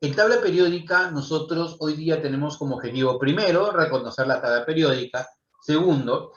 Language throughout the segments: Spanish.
En tabla periódica, nosotros hoy día tenemos como objetivo, primero, reconocer la tabla periódica, segundo,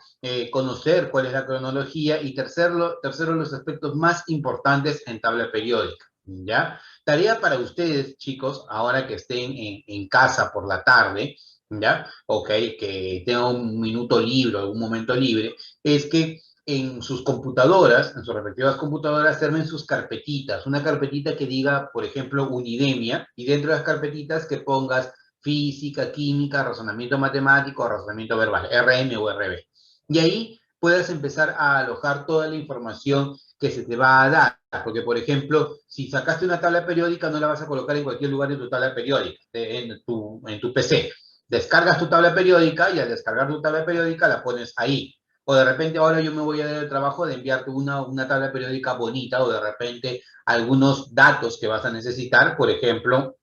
conocer cuál es la cronología, y tercero, los aspectos más importantes en tabla periódica, ¿ya? Tarea para ustedes, chicos, ahora que estén en casa por la tarde, ¿ya? Ok, que tengan un minuto libre, algún momento libre, es que en sus computadoras, en sus respectivas computadoras, armen sus carpetitas. Una carpetita que diga, por ejemplo, Unidemia, y dentro de las carpetitas que pongas física, química, razonamiento matemático, razonamiento verbal, RM o RB. Y ahí puedas empezar a alojar toda la información que se te va a dar. Porque, por ejemplo, si sacaste una tabla periódica, no la vas a colocar en cualquier lugar de tu tabla periódica, en tu PC. Descargas tu tabla periódica y al descargar tu tabla periódica la pones ahí. O de repente ahora yo me voy a dar el trabajo de enviarte una tabla periódica bonita, o de repente algunos datos que vas a necesitar, por ejemplo,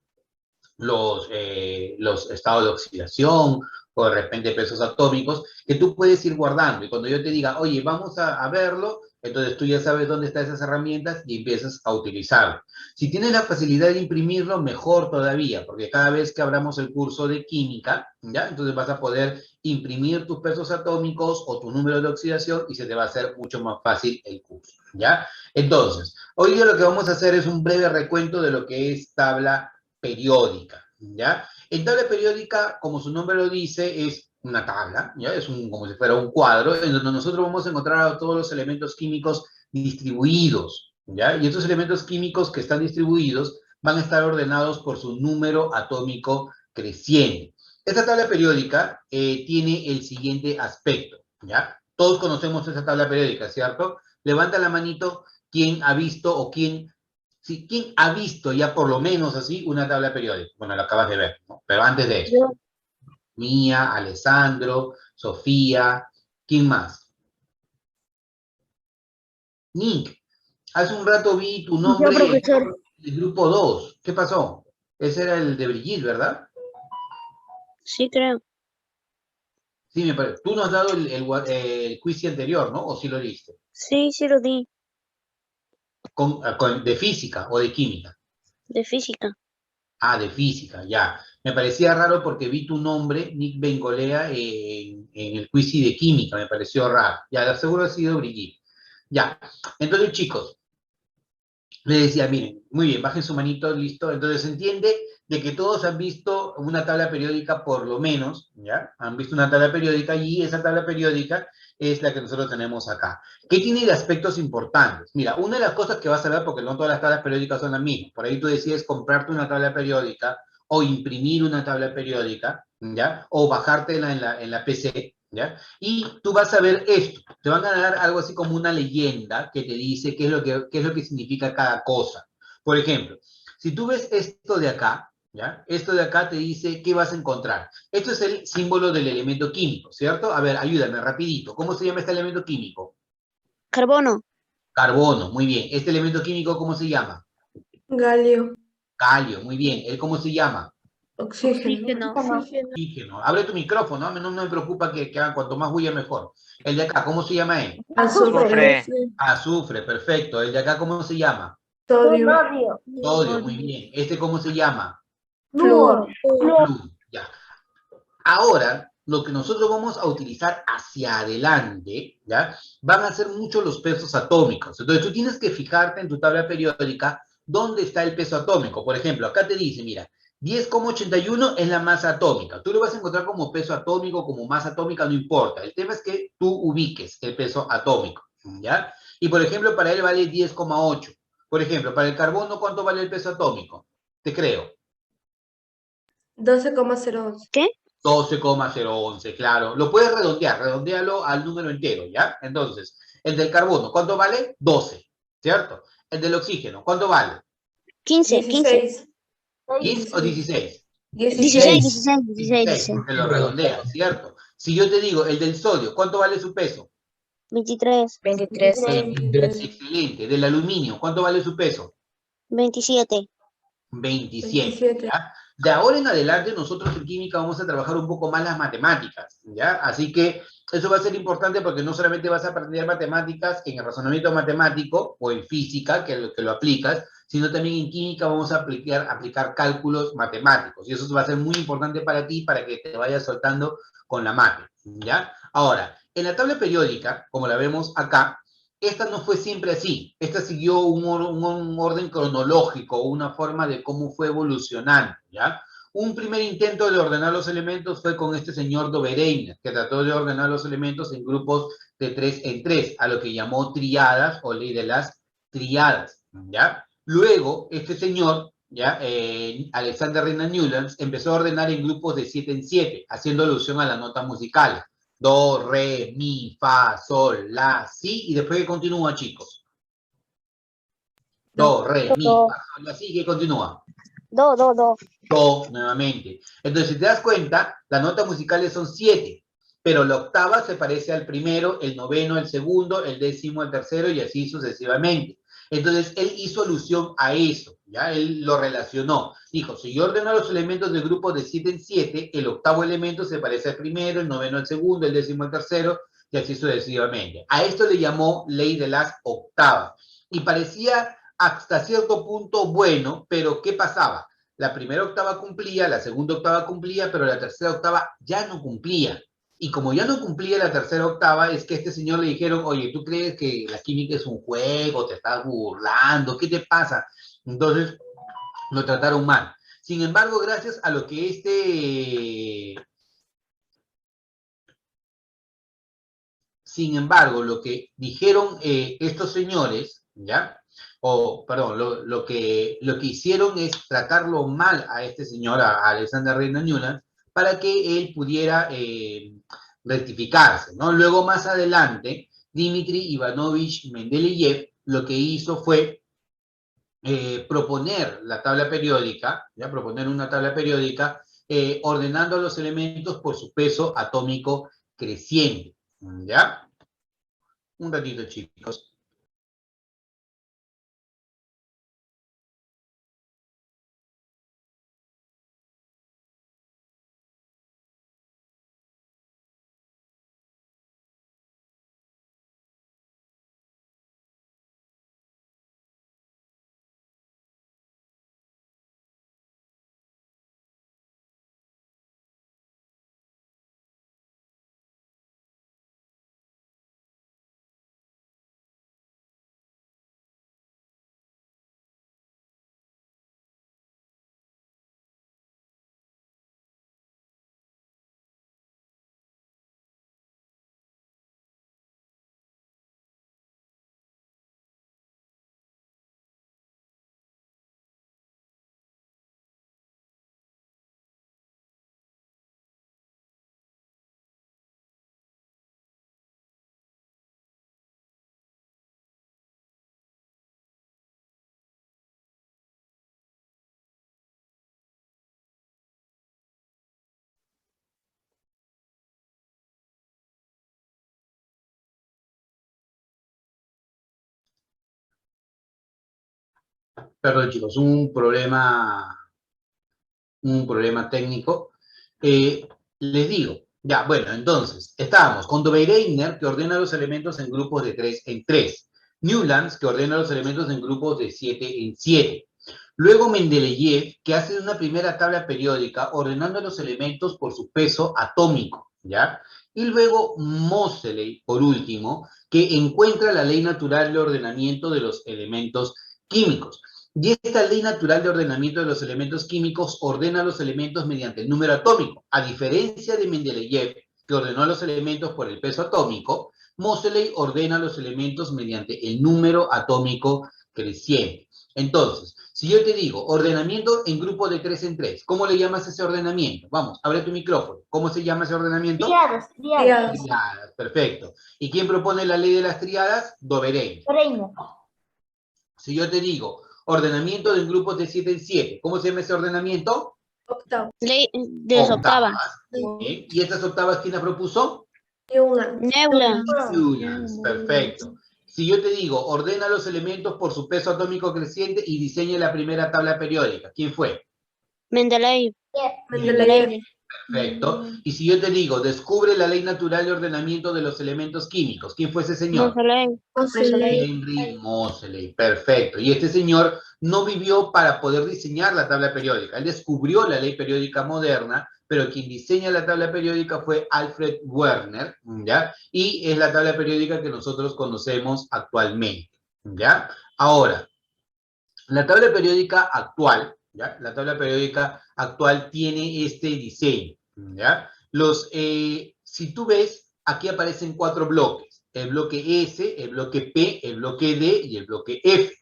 los estados de oxidación, o de repente pesos atómicos, que tú puedes ir guardando. Y cuando yo te diga, oye, vamos a verlo, entonces tú ya sabes dónde están esas herramientas y empiezas a utilizarlo. Si tienes la facilidad de imprimirlo, mejor todavía, porque cada vez que abramos el curso de química, ¿ya? Entonces vas a poder imprimir tus pesos atómicos o tu número de oxidación y se te va a hacer mucho más fácil el curso, ¿ya? Entonces, hoy día lo que vamos a hacer es un breve recuento de lo que es tabla periódica, ¿ya? En tabla periódica, como su nombre lo dice, es una tabla, ¿ya? Como si fuera un cuadro, en donde nosotros vamos a encontrar a todos los elementos químicos distribuidos, ¿ya? Y estos elementos químicos que están distribuidos van a estar ordenados por su número atómico creciente. Esta tabla periódica tiene el siguiente aspecto, ¿ya? Todos conocemos esa tabla periódica, ¿cierto? Levanta la manito quien ha visto o ¿sí? ¿Quién ha visto ya por lo menos así una tabla periódica? Bueno, lo acabas de ver, ¿no? Pero antes de eso, Yo, Mía, Alessandro, Sofía, ¿quién más? Nick, hace un rato vi tu yo, nombre en profesor. el grupo 2. ¿Qué pasó? Ese era el de Brigitte, ¿verdad? Sí, creo. Sí, me parece. Tú nos has dado el quiz anterior, ¿no? ¿O sí lo diste? Sí, sí lo di. ¿De física o de química? De física. Ah, de física, ya. Me parecía raro porque vi tu nombre, Nick Bengolea, en el quiz de química, me pareció raro. Ya, de seguro ha sido Brigitte. Ya. Entonces, chicos, le decía, miren, muy bien, bajen su manito, listo. Entonces se entiende de que todos han visto una tabla periódica por lo menos, ¿ya? Han visto una tabla periódica y esa tabla periódica es la que nosotros tenemos acá. ¿Qué tiene de aspectos importantes? Mira, una de las cosas que vas a ver, porque no todas las tablas periódicas son las mismas, por ahí tú decides comprarte una tabla periódica o imprimir una tabla periódica, ¿ya? O bajártela en la PC, ¿ya? Y tú vas a ver esto. Te van a dar algo así como una leyenda que te dice qué es lo que significa cada cosa. Por ejemplo, si tú ves esto de acá, ¿ya? Esto de acá te dice qué vas a encontrar. Esto es el símbolo del elemento químico, ¿cierto? A ver, ayúdame rapidito. ¿Cómo se llama este elemento químico? Carbono. Carbono, muy bien. ¿Este elemento químico cómo se llama? Galio, Calio, muy bien. ¿Él cómo se llama? oxígeno, Oxígeno. Abre tu micrófono, no me preocupa que hagan cuanto más bulla mejor. El de acá, ¿cómo se llama él? azufre, Azufre, perfecto. El de acá, ¿cómo se llama? sodio, Sodio, muy bien. ¿Este cómo se llama? flúor, Flúor, ya. Ahora, lo que nosotros vamos a utilizar hacia adelante, ¿ya? Van a ser mucho los pesos atómicos. Entonces, tú tienes que fijarte en tu tabla periódica dónde está el peso atómico. Por ejemplo, acá te dice, mira, 10,81 es la masa atómica. Tú lo vas a encontrar como peso atómico, como masa atómica, no importa. El tema es que tú ubiques el peso atómico, ¿ya? Y, por ejemplo, para él vale 10,8. Por ejemplo, para el carbono, ¿cuánto vale el peso atómico? Te creo. 12,011. ¿Qué? 12,011, claro. Lo puedes redondear, redondealo al número entero, ¿ya? Entonces, el del carbono, ¿cuánto vale? 12, ¿cierto? El del oxígeno, ¿cuánto vale? 15, 15. 16, 15 o 16. 16, 16, 16, 16, 16, 16. porque lo redondeas, ¿cierto? Si yo te digo el del sodio, ¿cuánto vale su peso? 23, 23, 23, excelente. Del aluminio, ¿cuánto vale su peso? 27. 27, 27. ¿ya? De ahora en adelante nosotros en química vamos a trabajar un poco más las matemáticas, ¿ya? Así que eso va a ser importante porque no solamente vas a aprender matemáticas en el razonamiento matemático o en física, que lo aplicas, sino también en química vamos a aplicar cálculos matemáticos. Y eso va a ser muy importante para ti, para que te vayas soltando con la mate, ¿ya? Ahora, en la tabla periódica, como la vemos acá, esta no fue siempre así. Esta siguió un orden cronológico, una forma de cómo fue evolucionando, ¿ya? Un primer intento de ordenar los elementos fue con este señor Dobereiner, que trató de ordenar los elementos en grupos de 3 en 3, a lo que llamó triadas o ley de las triadas, ¿ya? Luego, este señor, ¿ya? Alexander Reina Newlands, empezó a ordenar en grupos de 7 en 7, haciendo alusión a las notas musicales. Do, re, mi, fa, sol, la, si, y después que continúa, chicos. Do, re, mi, fa, sol, la, si, que continúa. Do. Do, nuevamente. Entonces, si te das cuenta, las notas musicales son 7, pero la octava se parece al primero, el noveno, el segundo, el décimo, el tercero, y así sucesivamente. Entonces, él hizo alusión a eso, ¿ya? Él lo relacionó. Dijo, si yo ordeno los elementos del grupo de 7 en 7, el octavo elemento se parece al primero, el noveno al segundo, el décimo al tercero, y así sucesivamente. A esto le llamó ley de las octavas. Y parecía hasta cierto punto bueno, pero ¿qué pasaba? La primera octava cumplía, la segunda octava cumplía, pero la tercera octava ya no cumplía. Y como ya no cumplía la tercera octava, es que a este señor le dijeron, oye, ¿tú crees que la química es un juego? ¿Te estás burlando? ¿Qué te pasa? Entonces, lo trataron mal. Sin embargo, gracias a lo que Sin embargo, lo que dijeron estos señores, ¿ya? Perdón, lo que hicieron es tratarlo mal a este señor, a Alexander Reina Newland, para que él pudiera rectificarse, ¿no? Luego, más adelante, Dmitri Ivanovich Mendeleev lo que hizo fue proponer la tabla periódica, ¿ya? Proponer una tabla periódica ordenando los elementos por su peso atómico creciente, ¿ya? Un ratito, chicos. Perdón, chicos, un problema técnico. Les digo, ya, bueno, entonces, estábamos con Dobereiner, que ordena los elementos en grupos de 3 en 3. Newlands, que ordena los elementos en grupos de 7 en 7. Luego Mendeleev, que hace una primera tabla periódica ordenando los elementos por su peso atómico, ¿ya? Y luego Moseley, por último, que encuentra la ley natural de ordenamiento de los elementos químicos. Y esta ley natural de ordenamiento de los elementos químicos ordena los elementos mediante el número atómico. A diferencia de Mendeleev, que ordenó los elementos por el peso atómico, Moseley ordena los elementos mediante el número atómico creciente. Entonces, si yo te digo ordenamiento en grupo de 3 en 3, ¿cómo le llamas ese ordenamiento? Vamos, abre tu micrófono. ¿Cómo se llama ese ordenamiento? Triadas. Triadas, perfecto. ¿Y quién propone la ley de las triadas? Dobereiner. Si yo te digo ordenamiento de grupos de 7 en 7, ¿cómo se llama ese ordenamiento? Octavo. Ley de las octavas. Bien. ¿Y estas octavas quién las propuso? Newlands. Newlands, perfecto. Si yo te digo, ordena los elementos por su peso atómico creciente y diseña la primera tabla periódica, ¿quién fue? Mendeleev. Perfecto. Y si yo te digo, descubre la ley natural de ordenamiento de los elementos químicos, ¿quién fue ese señor? Moseley. Henry Moseley, perfecto. Y este señor no vivió para poder diseñar la tabla periódica. Él descubrió la ley periódica moderna, pero quien diseña la tabla periódica fue Alfred Werner, ¿ya? Y es la tabla periódica que nosotros conocemos actualmente, ¿ya? Ahora, la tabla periódica actual, ¿ya? La tabla periódica actual tiene este diseño, ¿ya? Si tú ves, aquí aparecen 4 bloques. El bloque S, el bloque P, el bloque D y el bloque F.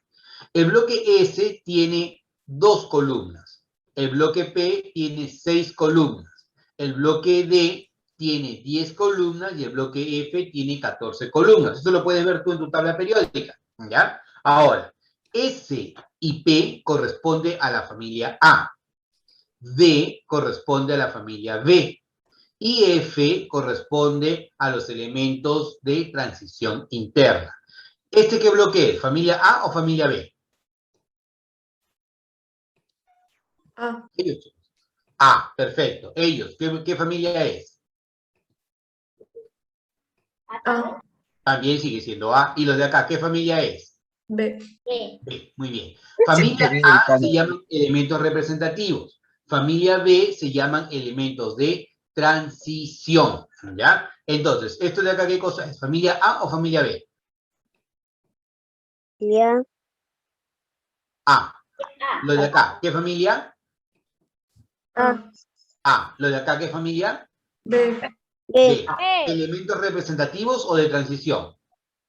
El bloque S tiene 2 columnas. El bloque P tiene 6 columnas. El bloque D tiene 10 columnas y el bloque F tiene 14 columnas. Eso lo puedes ver tú en tu tabla periódica, ¿ya? Ahora, S y P corresponde a la familia A. D corresponde a la familia B. Y F corresponde a los elementos de transición interna. ¿Este qué bloque es? ¿Familia A o familia B? A. Ellos. A, perfecto. Ellos, ¿qué familia es? A. También sigue siendo A. ¿Y los de acá, qué familia es? B. B, muy bien. Familia A se llaman elementos representativos. Familia B se llaman elementos de transición, ¿ya? Entonces, ¿esto de acá qué cosa es? ¿Familia A o familia B? Ya. A. Lo de acá, ¿qué familia? A. A. Lo de acá, ¿qué familia? B. B. B. ¿Elementos representativos o de transición?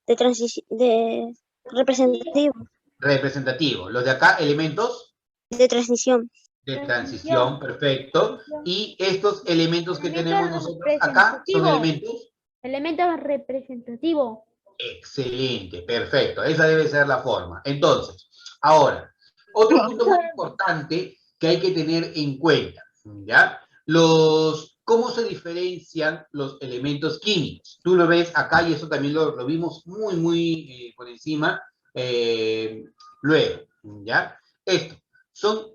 De transición. De representativo. Representativos. Los de acá, elementos De transición. de transición, perfecto. Y estos elementos que tenemos nosotros acá son elementos. Elementos representativos. Excelente, perfecto. Esa debe ser la forma. Entonces, ahora, otro punto muy importante que hay que tener en cuenta, ¿ya? ¿Cómo se diferencian los elementos químicos? Tú lo ves acá y eso también lo vimos muy por encima luego, ¿ya? Esto son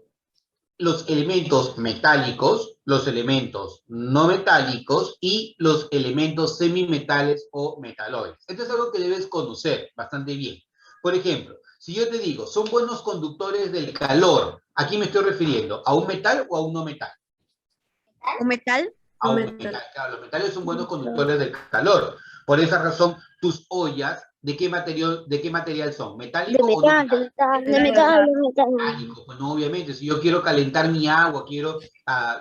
los elementos metálicos, los elementos no metálicos y los elementos semimetales o metaloides. Esto es algo que debes conocer bastante bien. Por ejemplo, si yo te digo, son buenos conductores del calor, ¿a quién me estoy refiriendo? ¿A un metal o a un no metal? ¿Un metal? A un metal. Claro, los metales son buenos conductores del calor. Por esa razón, tus ollas, ¿de qué material son? De ¿Metálico o no metal, de metálico? metal, de metal, de metal. Metálico. Bueno, obviamente, si yo quiero calentar mi agua, quiero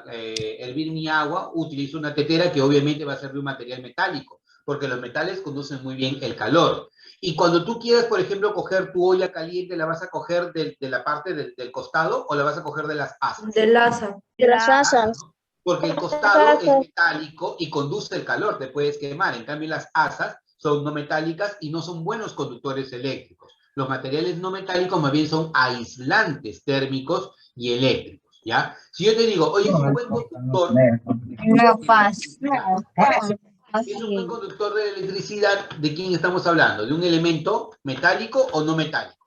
hervir mi agua, utilizo una tetera que obviamente va a ser de un material metálico, porque los metales conducen muy bien el calor. Y cuando tú quieras, por ejemplo, coger tu olla caliente, ¿la vas a coger de la parte del costado o la vas a coger de las asas? Del asa. De las asas. Porque el costado es metálico y conduce el calor, te puedes quemar. En cambio, las asas son no metálicas y no son buenos conductores eléctricos. Los materiales no metálicos más bien son aislantes térmicos y eléctricos, ¿ya? Si yo te digo, oye, es un buen conductor... No pasa. Es un buen conductor de electricidad, ¿de quién estamos hablando? ¿De un elemento metálico o no metálico?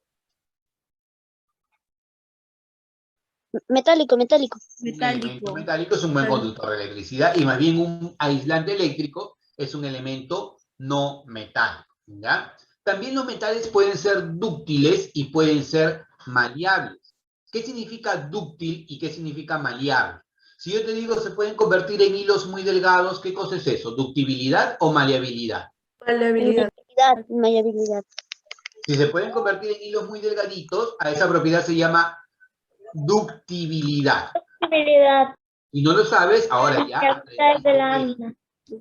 Metálico, metálico. Un elemento metálico es un buen conductor de electricidad y más bien un aislante eléctrico es un elemento no metálico, ¿ya? También los metales pueden ser dúctiles y pueden ser maleables. ¿Qué significa dúctil y qué significa maleable? Si yo te digo se pueden convertir en hilos muy delgados, ¿qué cosa es eso? ¿Ductibilidad o maleabilidad? Maleabilidad. Maleabilidad. Si se pueden convertir en hilos muy delgaditos, a esa propiedad se llama ductibilidad. Y no lo sabes, ahora ya.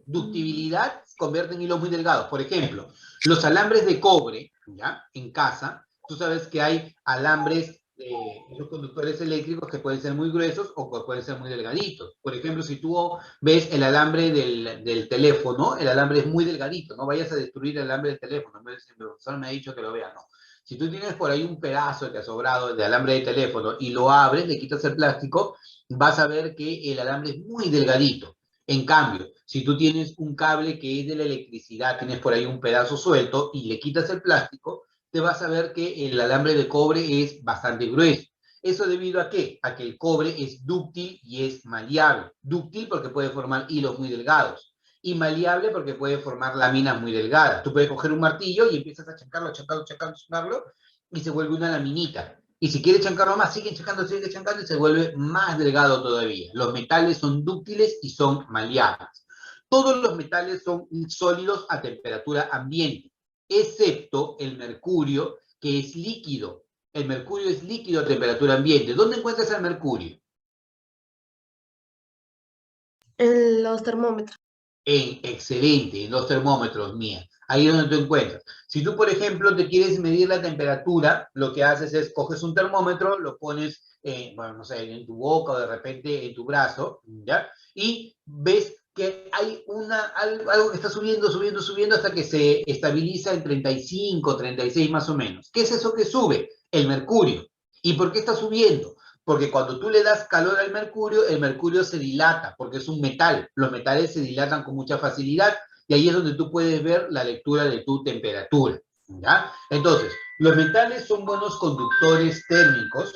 Ductibilidad convierte en hilos muy delgados. Por ejemplo, los alambres de cobre, ¿ya? En casa, tú sabes que hay alambres de los conductores eléctricos que pueden ser muy gruesos o que pueden ser muy delgaditos. Por ejemplo, si tú ves el alambre del teléfono, el alambre es muy delgadito. No vayas a destruir el alambre del teléfono. El profesor me ha dicho que lo vea, no. Si tú tienes por ahí un pedazo que ha sobrado de alambre de teléfono y lo abres, le quitas el plástico, vas a ver que el alambre es muy delgadito. En cambio, si tú tienes un cable que es de la electricidad, tienes por ahí un pedazo suelto y le quitas el plástico, te vas a ver que el alambre de cobre es bastante grueso. ¿Eso debido a qué? A que el cobre es dúctil y es maleable. Dúctil porque puede formar hilos muy delgados. Y maleable porque puede formar láminas muy delgadas. Tú puedes coger un martillo y empiezas a chacarlo, y se vuelve una laminita. Y si quiere chancarlo más, sigue chancando y se vuelve más delgado todavía. Los metales son dúctiles y son maleables. Todos los metales son sólidos a temperatura ambiente, excepto el mercurio, que es líquido. El mercurio es líquido a temperatura ambiente. ¿Dónde encuentras el mercurio? En los termómetros. Excelente, en los termómetros, Mía. Ahí es donde tú encuentras. Si tú, por ejemplo, te quieres medir la temperatura, lo que haces es, coges un termómetro, lo pones, bueno, no sé, en tu boca o de repente en tu brazo, ¿ya? Y ves que hay algo que está subiendo hasta que se estabiliza en 35, 36 más o menos. ¿Qué es eso que sube? El mercurio. ¿Y por qué está subiendo? Porque cuando tú le das calor al mercurio, el mercurio se dilata, porque es un metal. Los metales se dilatan con mucha facilidad y ahí es donde tú puedes ver la lectura de tu temperatura, ¿ya? Entonces, los metales son buenos conductores térmicos,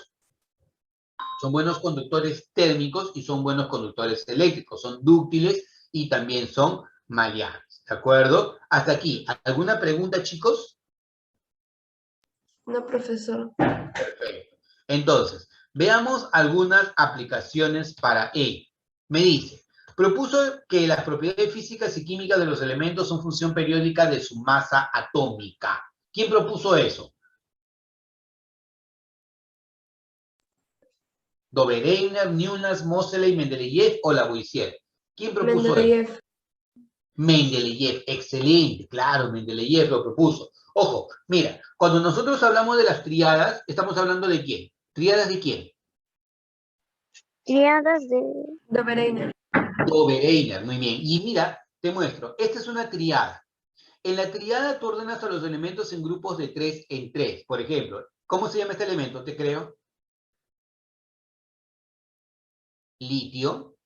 y son buenos conductores eléctricos, son dúctiles y también son maleables, ¿de acuerdo? Hasta aquí, ¿alguna pregunta, chicos? No, profesor. Perfecto. Entonces, veamos algunas aplicaciones para él. Me dice, propuso que las propiedades físicas y químicas de los elementos son función periódica de su masa atómica. ¿Quién propuso eso? ¿Dobereiner, Newlands, Moseley, Mendeleev o Lavoisier? ¿Quién propuso eso? Mendeleev. Mendeleev, excelente, claro, Mendeleev lo propuso. Ojo, mira, cuando nosotros hablamos de las tríadas, ¿estamos hablando de quién? ¿Tríadas de quién? Tríadas de... Dobereiner. Dobereiner, muy bien. Y mira, te muestro, esta es una triada. En la triada tú ordenas a los elementos en grupos de 3 en 3. Por ejemplo, ¿cómo se llama este elemento? Te creo. Litio.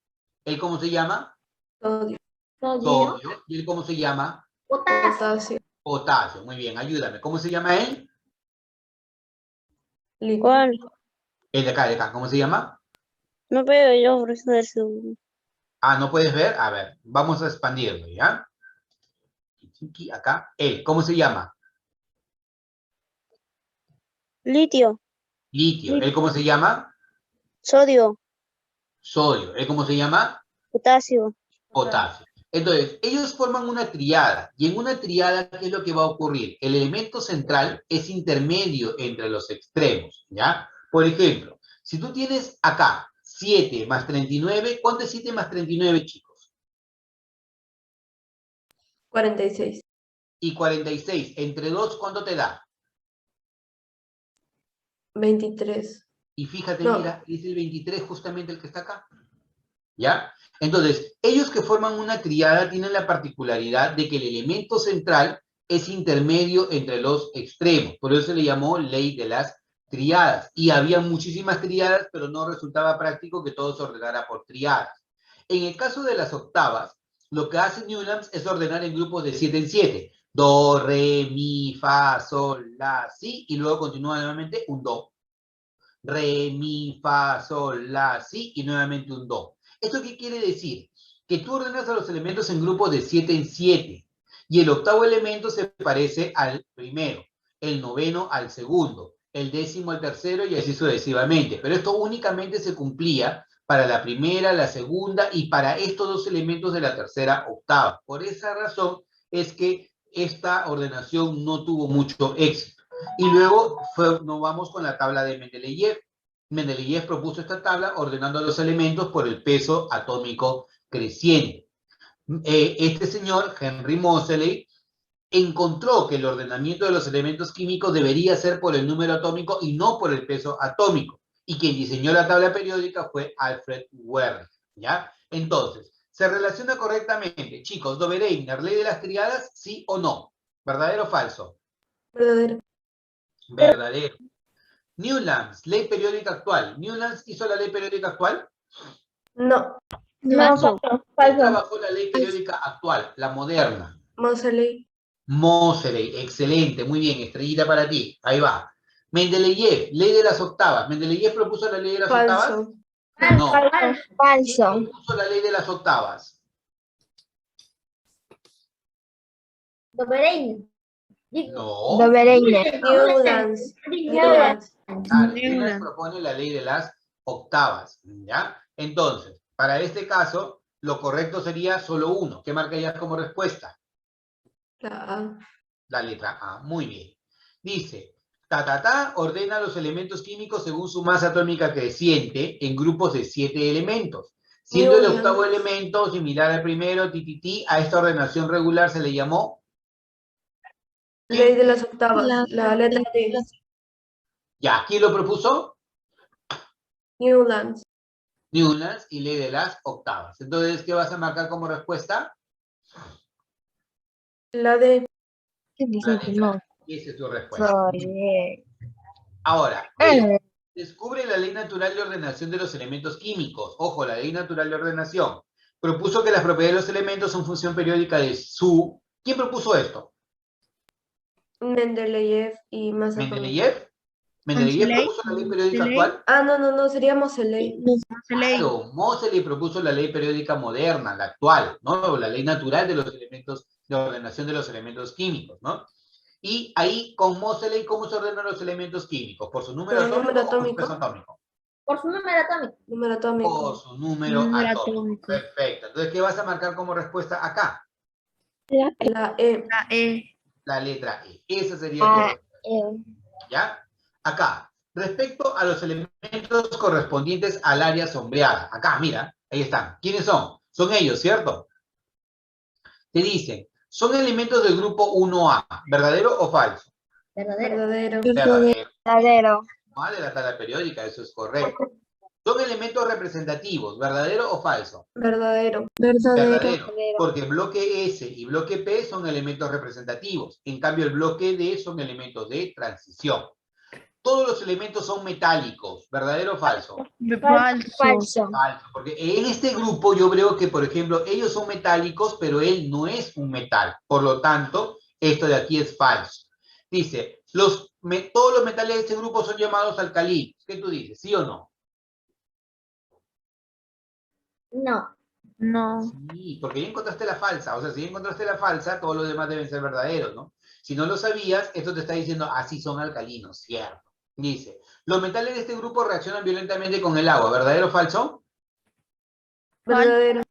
¿El cómo se llama? Sodio. Sodio. ¿Y el cómo se llama? Potasio. Potasio. Muy bien, ayúdame. ¿Cómo se llama él? Litio. ¿Cuál? El de acá. ¿Cómo se llama? No veo yo, profesor, su... Ah, ¿no puedes ver? A ver, vamos a expandirlo, ¿ya? Acá. Él, ¿cómo se llama? Litio, Litio. ¿Él cómo se llama? sodio, Sodio. ¿Él cómo se llama? potasio. Potasio. Entonces, ellos forman una triada, y en una triada, ¿qué es lo que va a ocurrir? El elemento central es intermedio entre los extremos, ¿ya? Por ejemplo, si tú tienes acá 7 más 39, ¿cuánto es 7 más 39, chicos? 46. Y 46, entre 2, ¿cuánto te da? 23. Y fíjate, No. mira, es el 23 justamente el que está acá, ¿ya? Entonces, ellos que forman una triada tienen la particularidad de que el elemento central es intermedio entre los extremos. Por eso se le llamó ley de las triadas. Y había muchísimas triadas, pero no resultaba práctico que todo se ordenara por triadas. En el caso de las octavas, lo que hace Newlands es ordenar en grupos de 7 en 7. Do, re, mi, fa, sol, la, si, y luego continúa nuevamente un do. Re, mi, fa, sol, la, si, y nuevamente un do. ¿Esto qué quiere decir? Que tú ordenas a los elementos en grupos de 7 en 7, y el octavo elemento se parece al primero, el noveno al segundo, el décimo al tercero, y así sucesivamente. Pero esto únicamente se cumplía para la primera, la segunda, y para estos dos elementos de la tercera octava. Por esa razón es que esta ordenación no tuvo mucho éxito. Y luego nos vamos con la tabla de Mendeleev. Mendeleev propuso esta tabla ordenando los elementos por el peso atómico creciente. Este señor, Henry Moseley, encontró que el ordenamiento de los elementos químicos debería ser por el número atómico y no por el peso atómico. Y quien diseñó la tabla periódica fue Alfred Wehrle, ¿ya? Entonces, ¿se relaciona correctamente? Chicos, Dobereiner, ley de las triadas, ¿sí o no? ¿Verdadero o falso? Verdadero. Verdadero. Newlands, ley periódica actual. ¿Newlands hizo la ley periódica actual? No. Falso. ¿Quién trabajó la ley periódica actual, la moderna? Moseley. Moseley, excelente, muy bien, estrellita para ti. Ahí va. Mendeleev, ley de las octavas. ¿Mendeleev propuso la ley de las octavas? Falso. No. ¿Quién Falso. propuso la ley de las octavas? Dobereiner. No. Newlands. Newlands. Claro, Newlands propone la ley de las octavas, ¿ya? Entonces, para este caso, lo correcto sería solo uno. ¿Qué marcarías como respuesta? La A. La letra A. Muy bien. Dice, ordena los elementos químicos según su masa atómica creciente en grupos de 7 elementos. Siendo el Newlands. octavo elemento similar al primero, a esta ordenación regular se le llamó... Ley de las octavas. La letra D. Ya, ¿quién lo propuso? Newlands. Newlands y ley de las octavas. Entonces, ¿qué vas a marcar como respuesta? La D. La letra. Esa es tu respuesta. Ahora, descubre la ley natural de ordenación de los elementos químicos. Ojo, la ley natural de ordenación. Propuso que las propiedades de los elementos son función periódica de su... ¿Quién propuso esto? Mendeleev y masa atómica. ¿Mendeleev? ¿Mendeleev propuso la ley periódica actual? Ah, no, sería Moseley. Claro, Moseley propuso la ley periódica moderna, la actual, ¿no? La ley natural de los elementos, de ordenación de los elementos químicos, ¿no? Y ahí, con Moseley, ¿cómo se ordenan los elementos químicos? ¿Por su número Por el atómico número o por su atómico. peso atómico? Por su número atómico. Número atómico. Por su número atómico. Perfecto. Entonces, ¿qué vas a marcar como respuesta acá? La E. La letra E. Esa sería tu respuesta. ¿Ya? Acá. Respecto a los elementos correspondientes al área sombreada. Acá, mira. Ahí están. ¿Quiénes son? Son ellos, ¿cierto? Te dicen, son elementos del grupo 1A. ¿Verdadero o falso? Verdadero. Verdadero. No, de la tabla periódica, eso es correcto. Son elementos representativos. ¿Verdadero o falso? Verdadero. Verdadero, porque bloque S y bloque P son elementos representativos. En cambio, el bloque D son elementos de transición. Todos los elementos son metálicos. ¿Verdadero o falso? Falso. Falso, porque en este grupo yo creo que, por ejemplo, ellos son metálicos, pero él no es un metal. Por lo tanto, esto de aquí es falso. Dice, todos los metales de este grupo son llamados alcalinos. ¿Qué tú dices? ¿Sí o no? No. Sí, porque ya encontraste la falsa. O sea, si ya encontraste la falsa, todos los demás deben ser verdaderos, ¿no? Si no lo sabías, esto te está diciendo, así son alcalinos, cierto. Dice, los metales de este grupo reaccionan violentamente con el agua. ¿Verdadero o falso? Verdadero.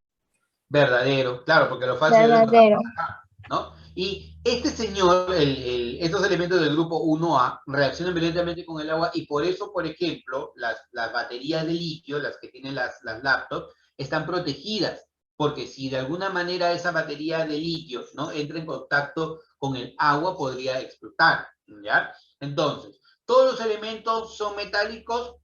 Verdadero, claro, porque lo falso ya lo encontramos acá, ¿no? Y este señor, estos elementos del grupo 1A reaccionan violentamente con el agua y por eso, por ejemplo, las baterías de litio, las que tienen las laptops, están protegidas, porque si de alguna manera esa batería de litio, ¿no?, entra en contacto con el agua, podría explotar, ¿ya? Entonces, todos los elementos son metálicos.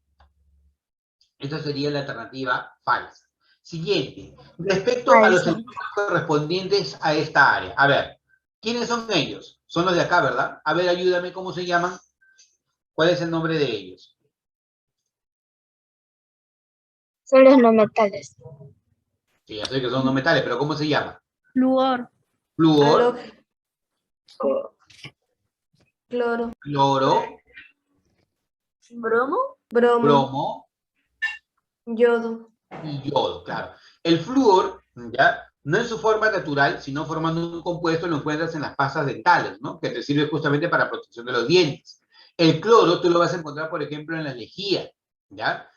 Esta sería la alternativa falsa. Siguiente. Respecto a los elementos correspondientes a esta área. A ver, ¿quiénes son ellos? Son los de acá, ¿verdad? A ver, ayúdame, ¿cómo se llaman? ¿Cuál es el nombre de ellos? Son los no metales. Sí, ya sé que son no metales, pero ¿cómo se llama? Flúor. Flúor, Cloro. cloro, Bromo. Bromo. bromo Yodo. y yodo, claro. El flúor, ¿ya?, no en su forma natural, sino formando un compuesto, lo encuentras en las pastas dentales, ¿no?, que te sirve justamente para protección de los dientes. El cloro tú lo vas a encontrar, por ejemplo, en la lejía, ¿ya?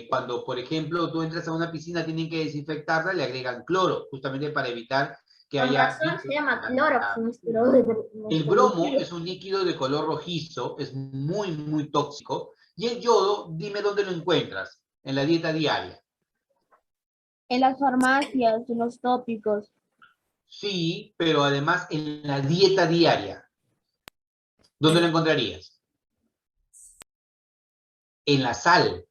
Cuando, por ejemplo, tú entras a una piscina, tienen que desinfectarla, le agregan cloro, justamente para evitar que haya... Se llama Clorox. El bromo es un líquido de color rojizo, es muy, muy tóxico. Y el yodo, dime dónde lo encuentras, en la dieta diaria. En las farmacias, en los tópicos. Sí, pero además en la dieta diaria. ¿Dónde lo encontrarías? En la sal.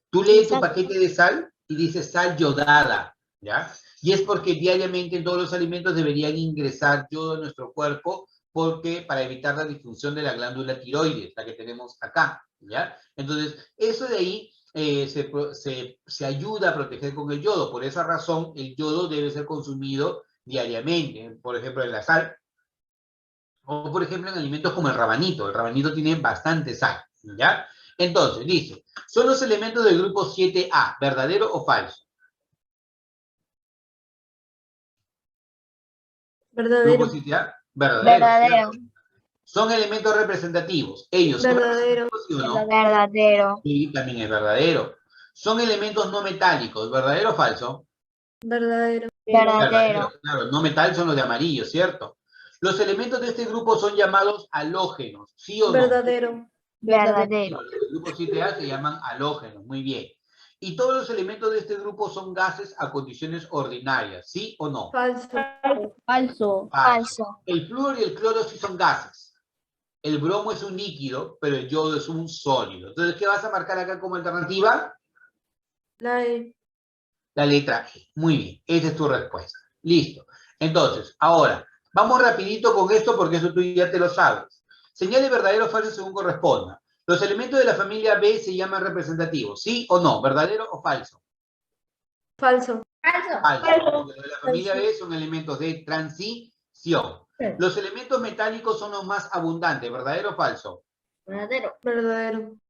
Tú lees tu paquete de sal y dice sal yodada, ¿ya? Y es porque diariamente en todos los alimentos deberían ingresar yodo en nuestro cuerpo para evitar la disfunción de la glándula tiroides, la que tenemos acá, ¿ya? Entonces, eso de ahí se ayuda a proteger con el yodo. Por esa razón, el yodo debe ser consumido diariamente, por ejemplo, en la sal, o por ejemplo en alimentos como el rabanito. El rabanito tiene bastante sal, ¿ya? Entonces, dice, son los elementos del grupo 7A, ¿verdadero o falso? Verdadero. Grupo 7A, verdadero. ¿Cierto? Son elementos representativos. Ellos son Verdadero. representativos, ¿sí o no? Verdadero. Sí, también es verdadero. Son elementos no metálicos, ¿verdadero o falso? Verdadero. Verdadero. Claro, no metal son los de amarillo, ¿cierto? Los elementos de este grupo son llamados halógenos, ¿sí o no? Verdadero. Verdadero. Los del grupo 7A se llaman halógenos, muy bien. Y todos los elementos de este grupo son gases a condiciones ordinarias, ¿sí o no? Falso. Falso. Falso. El flúor y el cloro sí son gases. El bromo es un líquido, pero el yodo es un sólido. Entonces, ¿qué vas a marcar acá como alternativa? La E. La letra E. Muy bien, esa es tu respuesta. Listo. Entonces, ahora, vamos rapidito con esto porque eso tú ya te lo sabes. Señale verdadero o falso según corresponda. Los elementos de la familia B se llaman representativos, ¿sí o no? ¿Verdadero o falso? Falso. Falso. Porque los de la familia B son elementos de transición. Los elementos metálicos son los más abundantes, ¿verdadero o falso? Verdadero.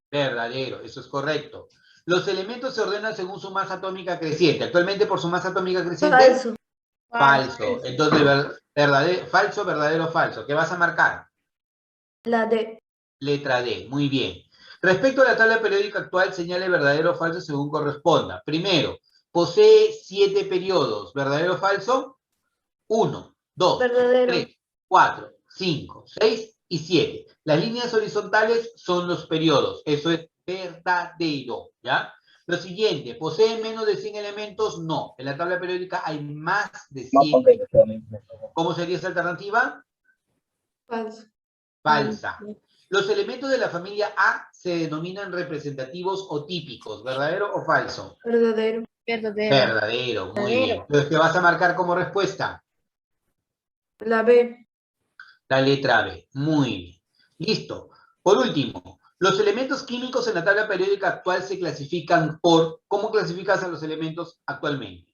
Verdadero, eso es correcto. Los elementos se ordenan según su masa atómica creciente. Actualmente por su masa atómica creciente. Falso. Falso. Entonces, verdadero, falso, verdadero, falso. ¿Qué vas a marcar? La D. Letra D. Muy bien. Respecto a la tabla periódica actual, señale verdadero o falso según corresponda. Primero, posee 7 periodos. ¿Verdadero o falso? 1, 2, Verdadero. 3, 4, 5, 6 y 7. Las líneas horizontales son los periodos. Eso es verdadero, ¿ya? Lo siguiente, ¿posee menos de 100 elementos? No. En la tabla periódica hay más de 100. ¿Cómo sería esa alternativa? Falso. Falsa. Los elementos de la familia A se denominan representativos o típicos. ¿Verdadero o falso? Verdadero. Verdadero. Muy bien. Entonces, ¿qué vas a marcar como respuesta? La B. La letra B. Muy bien. Listo. Por último, los elementos químicos en la tabla periódica actual se clasifican por... ¿Cómo clasificas a los elementos actualmente?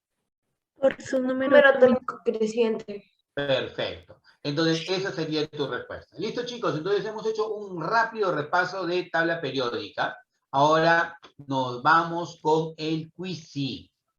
Por su número atómico creciente. Perfecto. Entonces, esa sería tu respuesta. Listo, chicos. Entonces, hemos hecho un rápido repaso de tabla periódica. Ahora nos vamos con el quiz.